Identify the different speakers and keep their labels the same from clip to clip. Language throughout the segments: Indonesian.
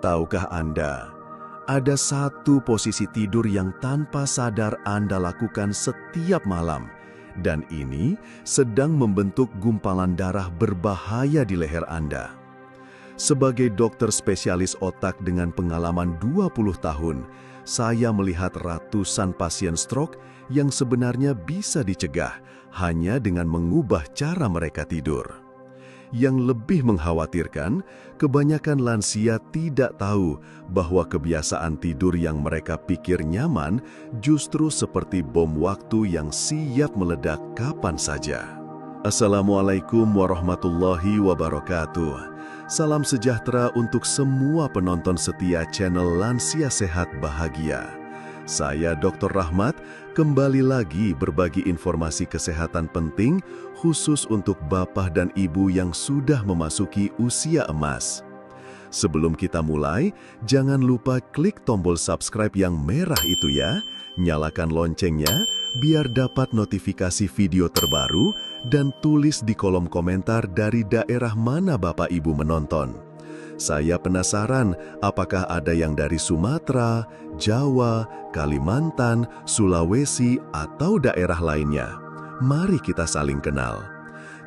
Speaker 1: Tahukah Anda, ada satu posisi tidur yang tanpa sadar Anda lakukan setiap malam, dan ini sedang membentuk gumpalan darah berbahaya di leher Anda. Sebagai dokter spesialis otak dengan pengalaman 20 tahun, saya melihat ratusan pasien stroke yang sebenarnya bisa dicegah hanya dengan mengubah cara mereka tidur. Yang lebih mengkhawatirkan, kebanyakan lansia tidak tahu bahwa kebiasaan tidur yang mereka pikir nyaman justru seperti bom waktu yang siap meledak kapan saja. Assalamualaikum warahmatullahi wabarakatuh. Salam sejahtera untuk semua penonton setia channel Lansia Sehat Bahagia. Saya Dr. Rahmat, kembali lagi berbagi informasi kesehatan penting khusus untuk bapak dan ibu yang sudah memasuki usia emas. Sebelum kita mulai, jangan lupa klik tombol subscribe yang merah itu ya, nyalakan loncengnya biar dapat notifikasi video terbaru dan tulis di kolom komentar dari daerah mana bapak ibu menonton. Saya penasaran apakah ada yang dari Sumatera, Jawa, Kalimantan, Sulawesi, atau daerah lainnya. Mari kita saling kenal.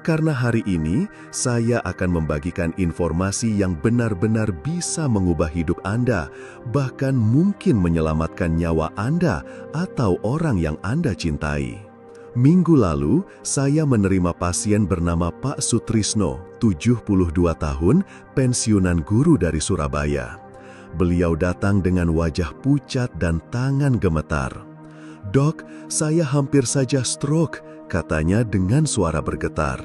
Speaker 1: Karena hari ini, saya akan membagikan informasi yang benar-benar bisa mengubah hidup Anda, bahkan mungkin menyelamatkan nyawa Anda atau orang yang Anda cintai. Minggu lalu, saya menerima pasien bernama Pak Sutrisno, 72 tahun, pensiunan guru dari Surabaya. Beliau datang dengan wajah pucat dan tangan gemetar. "Dok, saya hampir saja stroke," katanya dengan suara bergetar.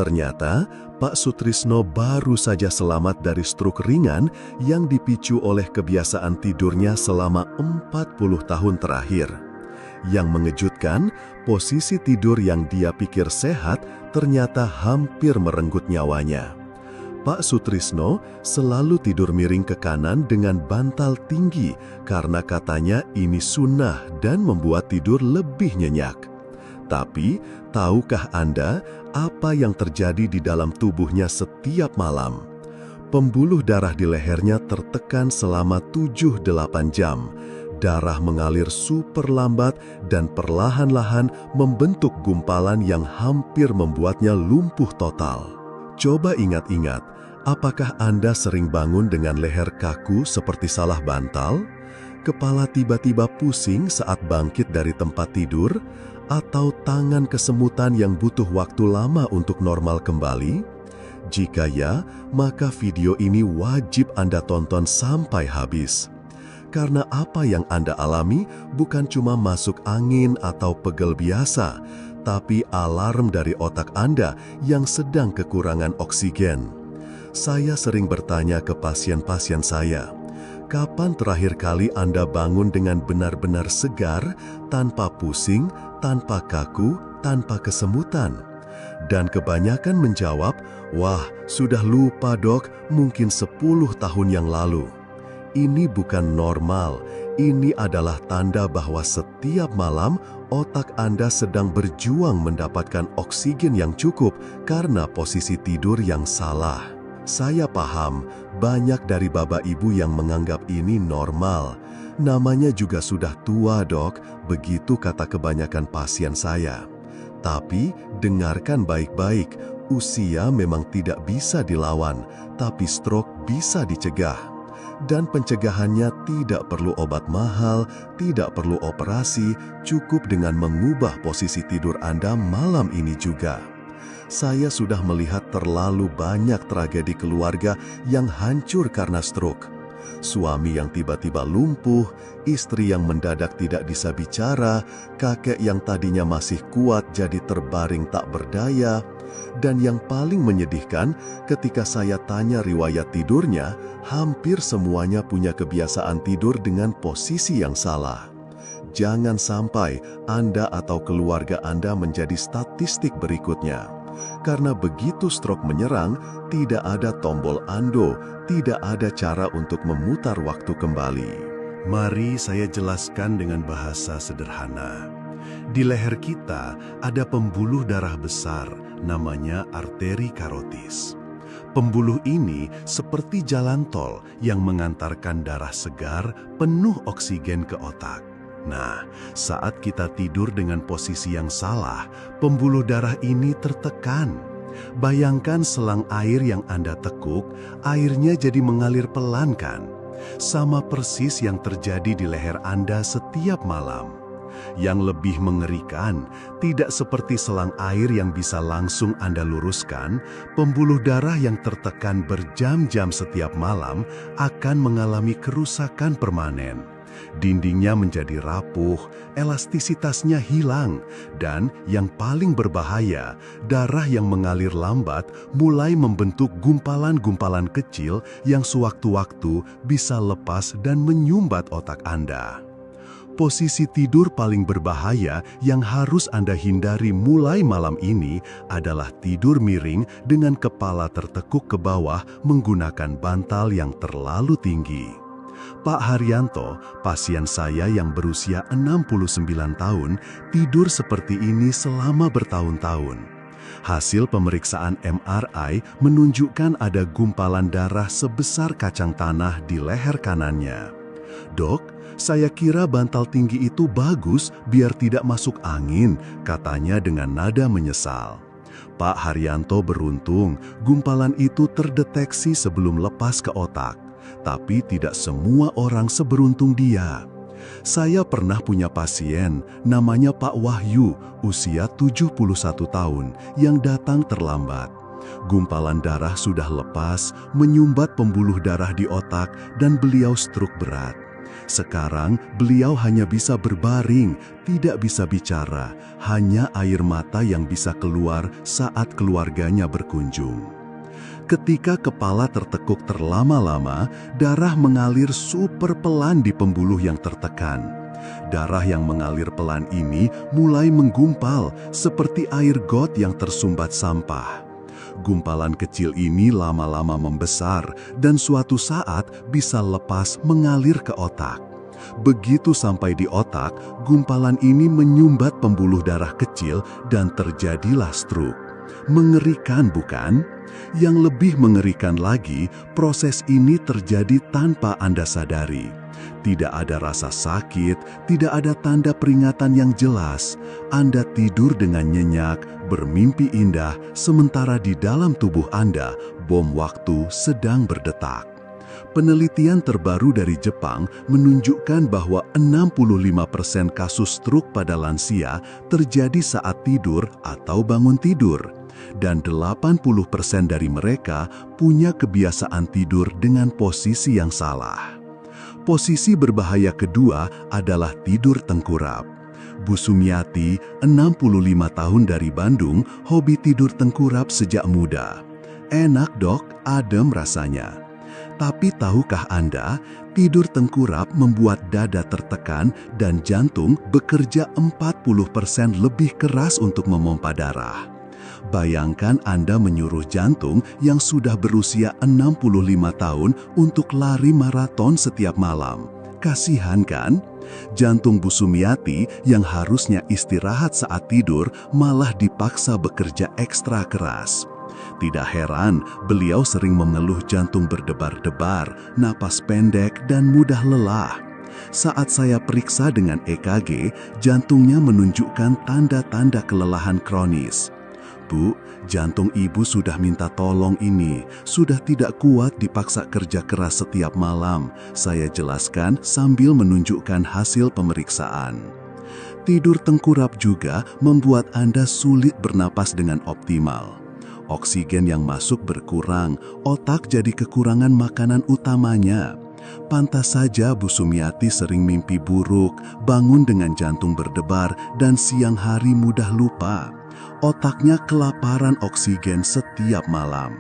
Speaker 1: Ternyata, Pak Sutrisno baru saja selamat dari stroke ringan yang dipicu oleh kebiasaan tidurnya selama 40 tahun terakhir. Yang mengejutkan, posisi tidur yang dia pikir sehat ternyata hampir merenggut nyawanya. Pak Sutrisno selalu tidur miring ke kanan dengan bantal tinggi karena katanya ini sunnah dan membuat tidur lebih nyenyak. Tapi, tahukah Anda apa yang terjadi di dalam tubuhnya setiap malam? Pembuluh darah di lehernya tertekan selama 7-8 jam. Darah mengalir super lambat dan perlahan-lahan membentuk gumpalan yang hampir membuatnya lumpuh total. Coba ingat-ingat, apakah Anda sering bangun dengan leher kaku seperti salah bantal? Kepala tiba-tiba pusing saat bangkit dari tempat tidur? Atau tangan kesemutan yang butuh waktu lama untuk normal kembali? Jika ya, maka video ini wajib Anda tonton sampai habis. Karena apa yang Anda alami bukan cuma masuk angin atau pegel biasa, tapi alarm dari otak Anda yang sedang kekurangan oksigen. Saya sering bertanya ke pasien-pasien saya, kapan terakhir kali Anda bangun dengan benar-benar segar, tanpa pusing, tanpa kaku, tanpa kesemutan? Dan kebanyakan menjawab, "Wah, sudah lupa dok, mungkin 10 tahun yang lalu." Ini bukan normal, ini adalah tanda bahwa setiap malam otak Anda sedang berjuang mendapatkan oksigen yang cukup karena posisi tidur yang salah. Saya paham, banyak dari bapak ibu yang menganggap ini normal. Namanya juga sudah tua dok, begitu kata kebanyakan pasien saya. Tapi dengarkan baik-baik, usia memang tidak bisa dilawan, tapi stroke bisa dicegah. Dan pencegahannya tidak perlu obat mahal, tidak perlu operasi, cukup dengan mengubah posisi tidur Anda malam ini juga. Saya sudah melihat terlalu banyak tragedi keluarga yang hancur karena stroke. Suami yang tiba-tiba lumpuh, istri yang mendadak tidak bisa bicara, kakek yang tadinya masih kuat jadi terbaring tak berdaya. Dan yang paling menyedihkan, ketika saya tanya riwayat tidurnya, hampir semuanya punya kebiasaan tidur dengan posisi yang salah. Jangan sampai Anda atau keluarga Anda menjadi statistik berikutnya. Karena begitu stroke menyerang, tidak ada tombol undo, tidak ada cara untuk memutar waktu kembali. Mari saya jelaskan dengan bahasa sederhana. Di leher kita ada pembuluh darah besar, namanya arteri karotis. Pembuluh ini seperti jalan tol yang mengantarkan darah segar penuh oksigen ke otak. Nah, saat kita tidur dengan posisi yang salah, pembuluh darah ini tertekan. Bayangkan selang air yang Anda tekuk, airnya jadi mengalir pelan kan? Sama persis yang terjadi di leher Anda setiap malam. Yang lebih mengerikan, tidak seperti selang air yang bisa langsung Anda luruskan, pembuluh darah yang tertekan berjam-jam setiap malam akan mengalami kerusakan permanen. Dindingnya menjadi rapuh, elastisitasnya hilang, dan yang paling berbahaya, darah yang mengalir lambat mulai membentuk gumpalan-gumpalan kecil yang sewaktu-waktu bisa lepas dan menyumbat otak Anda. Posisi tidur paling berbahaya yang harus Anda hindari mulai malam ini adalah tidur miring dengan kepala tertekuk ke bawah menggunakan bantal yang terlalu tinggi. Pak Haryanto, pasien saya yang berusia 69 tahun, tidur seperti ini selama bertahun-tahun. Hasil pemeriksaan MRI menunjukkan ada gumpalan darah sebesar kacang tanah di leher kanannya. "Dok, saya kira bantal tinggi itu bagus biar tidak masuk angin," katanya dengan nada menyesal. Pak Haryanto beruntung gumpalan itu terdeteksi sebelum lepas ke otak. Tapi tidak semua orang seberuntung dia. Saya pernah punya pasien, namanya Pak Wahyu, usia 71 tahun, yang datang terlambat. Gumpalan darah sudah lepas, menyumbat pembuluh darah di otak, dan beliau stroke berat. Sekarang beliau hanya bisa berbaring, tidak bisa bicara, hanya air mata yang bisa keluar saat keluarganya berkunjung. Ketika kepala tertekuk terlama-lama, darah mengalir super pelan di pembuluh yang tertekan. Darah yang mengalir pelan ini mulai menggumpal seperti air got yang tersumbat sampah. Gumpalan kecil ini lama-lama membesar dan suatu saat bisa lepas mengalir ke otak. Begitu sampai di otak, gumpalan ini menyumbat pembuluh darah kecil dan terjadilah stroke. Mengerikan bukan? Yang lebih mengerikan lagi, proses ini terjadi tanpa Anda sadari. Tidak ada rasa sakit, tidak ada tanda peringatan yang jelas. Anda tidur dengan nyenyak, bermimpi indah, sementara di dalam tubuh Anda, bom waktu sedang berdetak. Penelitian terbaru dari Jepang menunjukkan bahwa 65% kasus stroke pada lansia terjadi saat tidur atau bangun tidur. Dan 80% dari mereka punya kebiasaan tidur dengan posisi yang salah. Posisi berbahaya kedua adalah tidur tengkurap. Bu Sumiati, 65 tahun dari Bandung, hobi tidur tengkurap sejak muda. Enak dok, adem rasanya. Tapi tahukah Anda, tidur tengkurap membuat dada tertekan dan jantung bekerja 40% lebih keras untuk memompa darah. Bayangkan Anda menyuruh jantung yang sudah berusia 65 tahun untuk lari maraton setiap malam. Kasihan kan? Jantung Bu Sumiati yang harusnya istirahat saat tidur malah dipaksa bekerja ekstra keras. Tidak heran beliau sering mengeluh jantung berdebar-debar, napas pendek, dan mudah lelah. Saat saya periksa dengan EKG, jantungnya menunjukkan tanda-tanda kelelahan kronis. "Bu, jantung ibu sudah minta tolong ini, sudah tidak kuat dipaksa kerja keras setiap malam," saya jelaskan sambil menunjukkan hasil pemeriksaan. Tidur tengkurap juga membuat Anda sulit bernapas dengan optimal. Oksigen yang masuk berkurang, otak jadi kekurangan makanan utamanya. Pantas saja Bu Sumiati sering mimpi buruk, bangun dengan jantung berdebar, dan siang hari mudah lupa. Otaknya kelaparan oksigen setiap malam.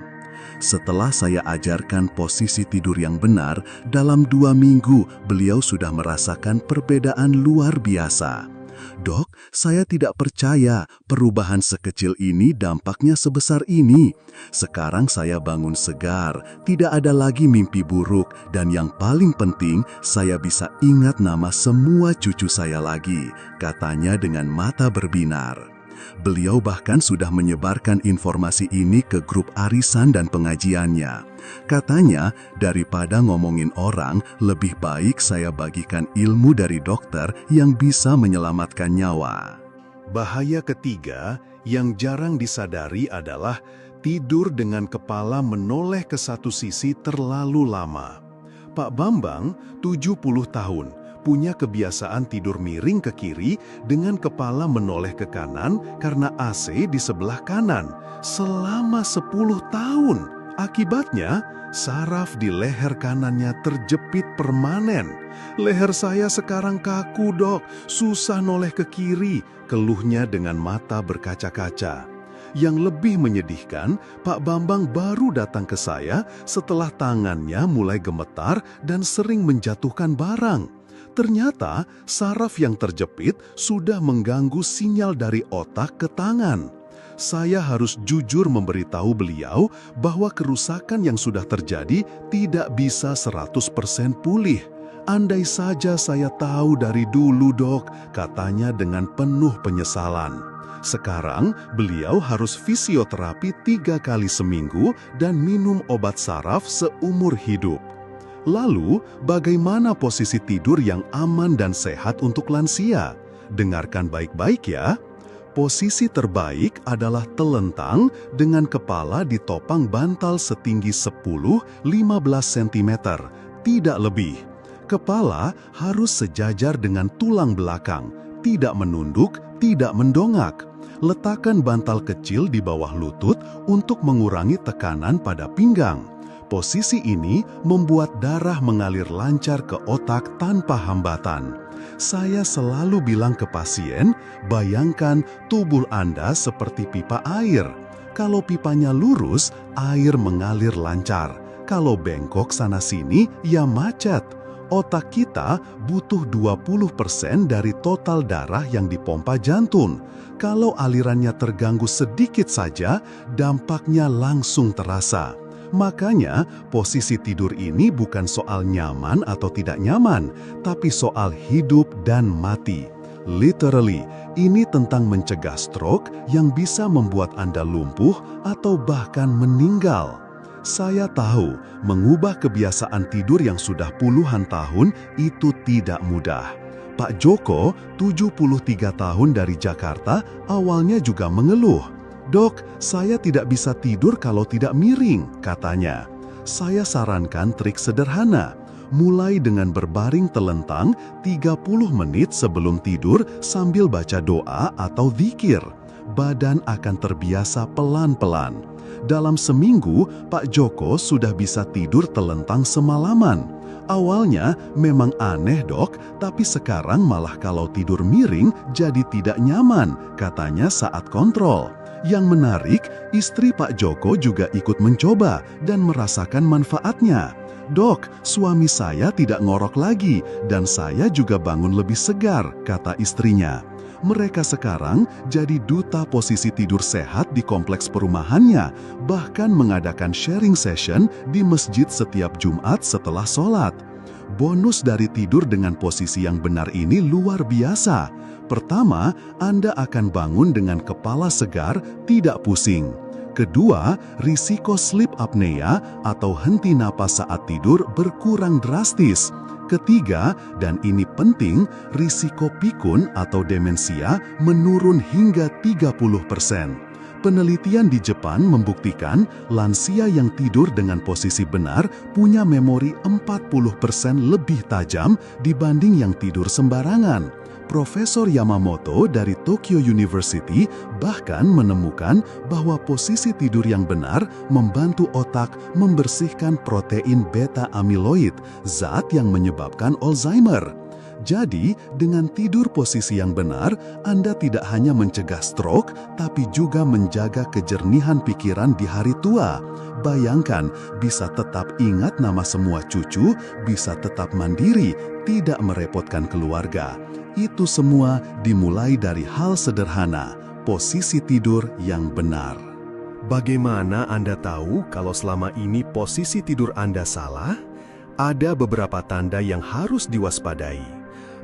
Speaker 1: Setelah saya ajarkan posisi tidur yang benar, dalam 2 minggu beliau sudah merasakan perbedaan luar biasa. "Dok, saya tidak percaya perubahan sekecil ini dampaknya sebesar ini. Sekarang saya bangun segar, tidak ada lagi mimpi buruk, dan yang paling penting, saya bisa ingat nama semua cucu saya lagi," katanya dengan mata berbinar. Beliau bahkan sudah menyebarkan informasi ini ke grup arisan dan pengajiannya. Katanya, daripada ngomongin orang, lebih baik saya bagikan ilmu dari dokter yang bisa menyelamatkan nyawa. Bahaya ketiga yang jarang disadari adalah tidur dengan kepala menoleh ke satu sisi terlalu lama. Pak Bambang, 70 tahun, punya kebiasaan tidur miring ke kiri dengan kepala menoleh ke kanan karena AC di sebelah kanan selama 10 tahun. Akibatnya, saraf di leher kanannya terjepit permanen. Leher saya sekarang kaku, Dok. Susah noleh ke kiri, keluhnya dengan mata berkaca-kaca. Yang lebih menyedihkan, Pak Bambang baru datang ke saya setelah tangannya mulai gemetar dan sering menjatuhkan barang. Ternyata, saraf yang terjepit sudah mengganggu sinyal dari otak ke tangan. Saya harus jujur memberitahu beliau bahwa kerusakan yang sudah terjadi tidak bisa 100% pulih. Andai saja saya tahu dari dulu, Dok, katanya dengan penuh penyesalan. Sekarang, beliau harus fisioterapi 3 kali seminggu dan minum obat saraf seumur hidup. Lalu, bagaimana posisi tidur yang aman dan sehat untuk lansia? Dengarkan baik-baik ya. Posisi terbaik adalah telentang dengan kepala ditopang bantal setinggi 10-15 cm, tidak lebih. Kepala harus sejajar dengan tulang belakang, tidak menunduk, tidak mendongak. Letakkan bantal kecil di bawah lutut untuk mengurangi tekanan pada pinggang. Posisi ini membuat darah mengalir lancar ke otak tanpa hambatan. Saya selalu bilang ke pasien, bayangkan tubuh Anda seperti pipa air. Kalau pipanya lurus, air mengalir lancar. Kalau bengkok sana-sini, ya macet. Otak kita butuh 20% dari total darah yang dipompa jantung. Kalau alirannya terganggu sedikit saja, dampaknya langsung terasa. Makanya, posisi tidur ini bukan soal nyaman atau tidak nyaman, tapi soal hidup dan mati. Literally, ini tentang mencegah stroke yang bisa membuat Anda lumpuh atau bahkan meninggal. Saya tahu, mengubah kebiasaan tidur yang sudah puluhan tahun itu tidak mudah. Pak Joko, 73 tahun dari Jakarta, awalnya juga mengeluh. "Dok, saya tidak bisa tidur kalau tidak miring," katanya. Saya sarankan trik sederhana. Mulai dengan berbaring telentang 30 menit sebelum tidur sambil baca doa atau zikir. Badan akan terbiasa pelan-pelan. Dalam seminggu, Pak Joko sudah bisa tidur telentang semalaman. Awalnya memang aneh, Dok, tapi sekarang malah kalau tidur miring jadi tidak nyaman, katanya saat kontrol. Yang menarik, istri Pak Joko juga ikut mencoba dan merasakan manfaatnya. "Dok, suami saya tidak ngorok lagi dan saya juga bangun lebih segar," kata istrinya. Mereka sekarang jadi duta posisi tidur sehat di kompleks perumahannya, bahkan mengadakan sharing session di masjid setiap Jumat setelah sholat. Bonus dari tidur dengan posisi yang benar ini luar biasa. Pertama, Anda akan bangun dengan kepala segar, tidak pusing. Kedua, risiko sleep apnea atau henti napas saat tidur berkurang drastis. Ketiga, dan ini penting, risiko pikun atau demensia menurun hingga 30%. Penelitian di Jepang membuktikan lansia yang tidur dengan posisi benar punya memori 40% lebih tajam dibanding yang tidur sembarangan. Profesor Yamamoto dari Tokyo University bahkan menemukan bahwa posisi tidur yang benar membantu otak membersihkan protein beta-amiloid, zat yang menyebabkan Alzheimer. Jadi, dengan tidur posisi yang benar, Anda tidak hanya mencegah stroke, tapi juga menjaga kejernihan pikiran di hari tua. Bayangkan, bisa tetap ingat nama semua cucu, bisa tetap mandiri, tidak merepotkan keluarga. Itu semua dimulai dari hal sederhana, posisi tidur yang benar. Bagaimana Anda tahu kalau selama ini posisi tidur Anda salah? Ada beberapa tanda yang harus diwaspadai.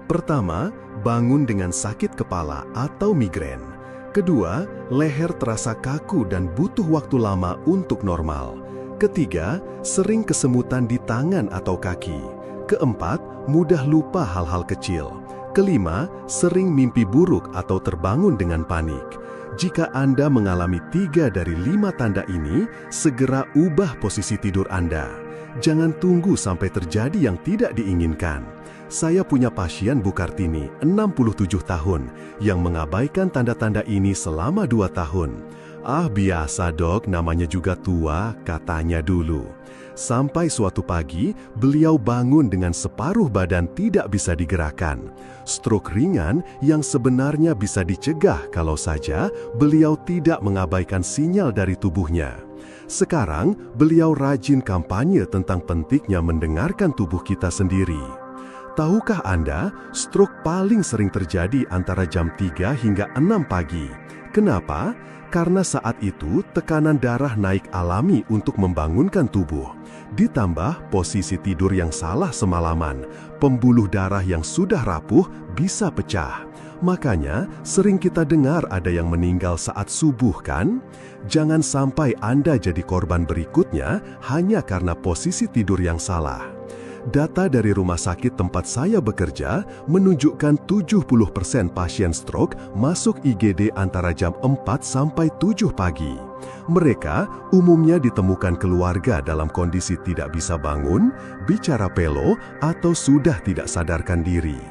Speaker 1: Pertama, bangun dengan sakit kepala atau migrain. Kedua, leher terasa kaku dan butuh waktu lama untuk normal. Ketiga, sering kesemutan di tangan atau kaki. Keempat, mudah lupa hal-hal kecil. Kelima, sering mimpi buruk atau terbangun dengan panik. Jika Anda mengalami 3 dari 5 tanda ini, segera ubah posisi tidur Anda. Jangan tunggu sampai terjadi yang tidak diinginkan. Saya punya pasien Bu Kartini, 67 tahun, yang mengabaikan tanda-tanda ini selama 2 tahun. "Ah, biasa dok, namanya juga tua," katanya dulu. Sampai suatu pagi, beliau bangun dengan separuh badan tidak bisa digerakkan. Stroke ringan yang sebenarnya bisa dicegah kalau saja beliau tidak mengabaikan sinyal dari tubuhnya. Sekarang, beliau rajin kampanye tentang pentingnya mendengarkan tubuh kita sendiri. Tahukah Anda, stroke paling sering terjadi antara jam 3 hingga 6 pagi. Kenapa? Karena saat itu tekanan darah naik alami untuk membangunkan tubuh. Ditambah posisi tidur yang salah semalaman, pembuluh darah yang sudah rapuh bisa pecah. Makanya sering kita dengar ada yang meninggal saat subuh kan? Jangan sampai Anda jadi korban berikutnya hanya karena posisi tidur yang salah. Data dari rumah sakit tempat saya bekerja menunjukkan 70% pasien stroke masuk IGD antara jam 4 sampai 7 pagi. Mereka umumnya ditemukan keluarga dalam kondisi tidak bisa bangun, bicara pelo, atau sudah tidak sadarkan diri.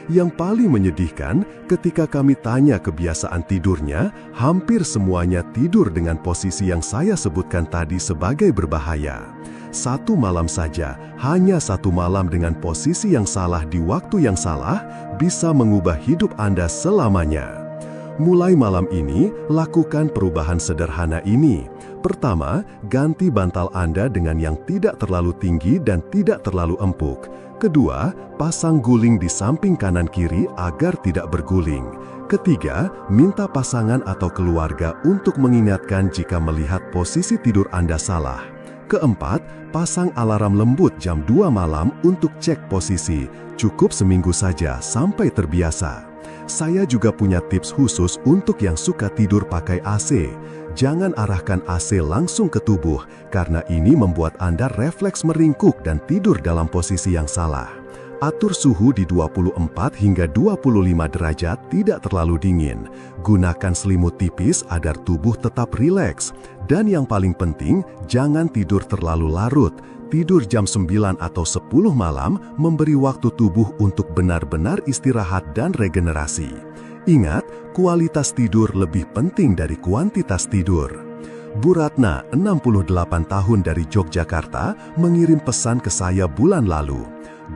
Speaker 1: Yang paling menyedihkan, ketika kami tanya kebiasaan tidurnya, hampir semuanya tidur dengan posisi yang saya sebutkan tadi sebagai berbahaya. 1 malam saja, hanya 1 malam dengan posisi yang salah di waktu yang salah, bisa mengubah hidup Anda selamanya. Mulai malam ini, lakukan perubahan sederhana ini. Pertama, ganti bantal Anda dengan yang tidak terlalu tinggi dan tidak terlalu empuk. Kedua, pasang guling di samping kanan-kiri agar tidak berguling. Ketiga, minta pasangan atau keluarga untuk mengingatkan jika melihat posisi tidur Anda salah. Keempat, pasang alarm lembut jam 2 malam untuk cek posisi. Cukup seminggu saja sampai terbiasa. Saya juga punya tips khusus untuk yang suka tidur pakai AC. Jangan arahkan AC langsung ke tubuh, karena ini membuat Anda refleks meringkuk dan tidur dalam posisi yang salah. Atur suhu di 24 hingga 25 derajat, tidak terlalu dingin. Gunakan selimut tipis agar tubuh tetap rileks. Dan yang paling penting, jangan tidur terlalu larut. Tidur jam 9 atau 10 malam memberi waktu tubuh untuk benar-benar istirahat dan regenerasi. Ingat, kualitas tidur lebih penting dari kuantitas tidur. Bu Ratna, 68 tahun dari Yogyakarta, mengirim pesan ke saya bulan lalu.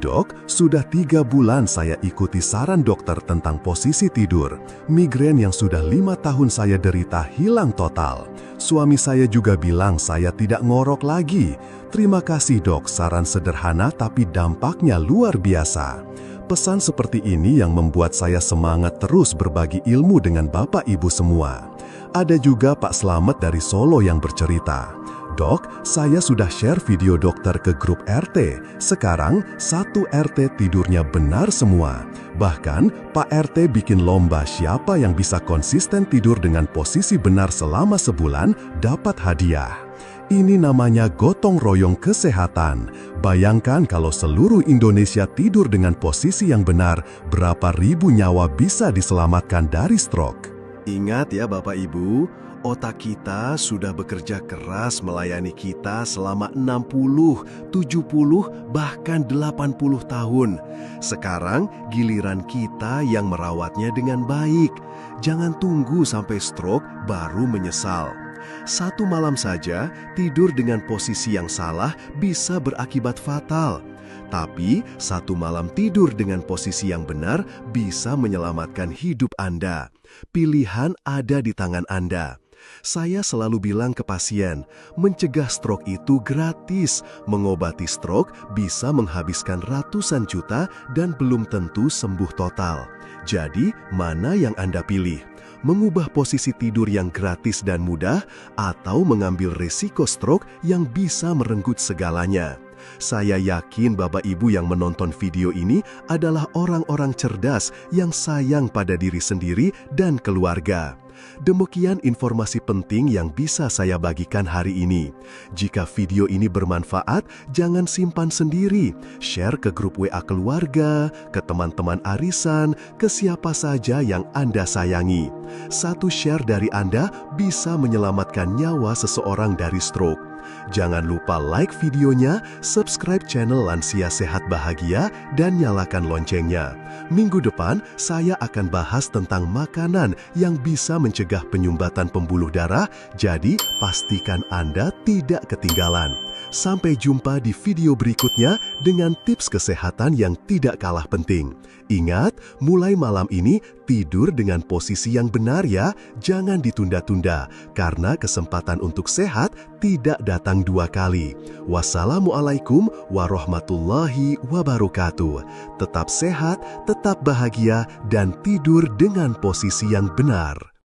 Speaker 1: "Dok, sudah 3 bulan saya ikuti saran dokter tentang posisi tidur. Migrain yang sudah 5 tahun saya derita hilang total. Suami saya juga bilang saya tidak ngorok lagi. Terima kasih dok, saran sederhana tapi dampaknya luar biasa." Pesan seperti ini yang membuat saya semangat terus berbagi ilmu dengan Bapak Ibu semua. Ada juga Pak Slamet dari Solo yang bercerita, "Dok, saya sudah share video dokter ke grup RT. Sekarang 1 RT tidurnya benar semua. Bahkan Pak RT bikin lomba siapa yang bisa konsisten tidur dengan posisi benar selama sebulan dapat hadiah." Ini namanya gotong royong kesehatan. Bayangkan kalau seluruh Indonesia tidur dengan posisi yang benar, berapa ribu nyawa bisa diselamatkan dari stroke. Ingat ya Bapak Ibu, otak kita sudah bekerja keras melayani kita selama 60, 70, bahkan 80 tahun. Sekarang giliran kita yang merawatnya dengan baik. Jangan tunggu sampai stroke baru menyesal. 1 malam saja tidur dengan posisi yang salah bisa berakibat fatal. Tapi 1 malam tidur dengan posisi yang benar bisa menyelamatkan hidup Anda. Pilihan ada di tangan Anda. Saya selalu bilang ke pasien, mencegah stroke itu gratis. Mengobati stroke bisa menghabiskan ratusan juta dan belum tentu sembuh total. Jadi, mana yang Anda pilih? Mengubah posisi tidur yang gratis dan mudah, atau mengambil risiko stroke yang bisa merenggut segalanya? Saya yakin Bapak Ibu yang menonton video ini adalah orang-orang cerdas yang sayang pada diri sendiri dan keluarga. Demikian informasi penting yang bisa saya bagikan hari ini. Jika video ini bermanfaat, jangan simpan sendiri. Share ke grup WA keluarga, ke teman-teman arisan, ke siapa saja yang Anda sayangi. Satu share dari Anda bisa menyelamatkan nyawa seseorang dari stroke. Jangan lupa like videonya, subscribe channel Lansia Sehat Bahagia, dan nyalakan loncengnya. Minggu depan, saya akan bahas tentang makanan yang bisa mencegah penyumbatan pembuluh darah, jadi pastikan Anda tidak ketinggalan. Sampai jumpa di video berikutnya dengan tips kesehatan yang tidak kalah penting. Ingat, mulai malam ini tidur dengan posisi yang benar ya, jangan ditunda-tunda, karena kesempatan untuk sehat tidak datang dua kali. Wassalamualaikum warahmatullahi wabarakatuh. Tetap sehat, tetap bahagia, dan tidur dengan posisi yang benar.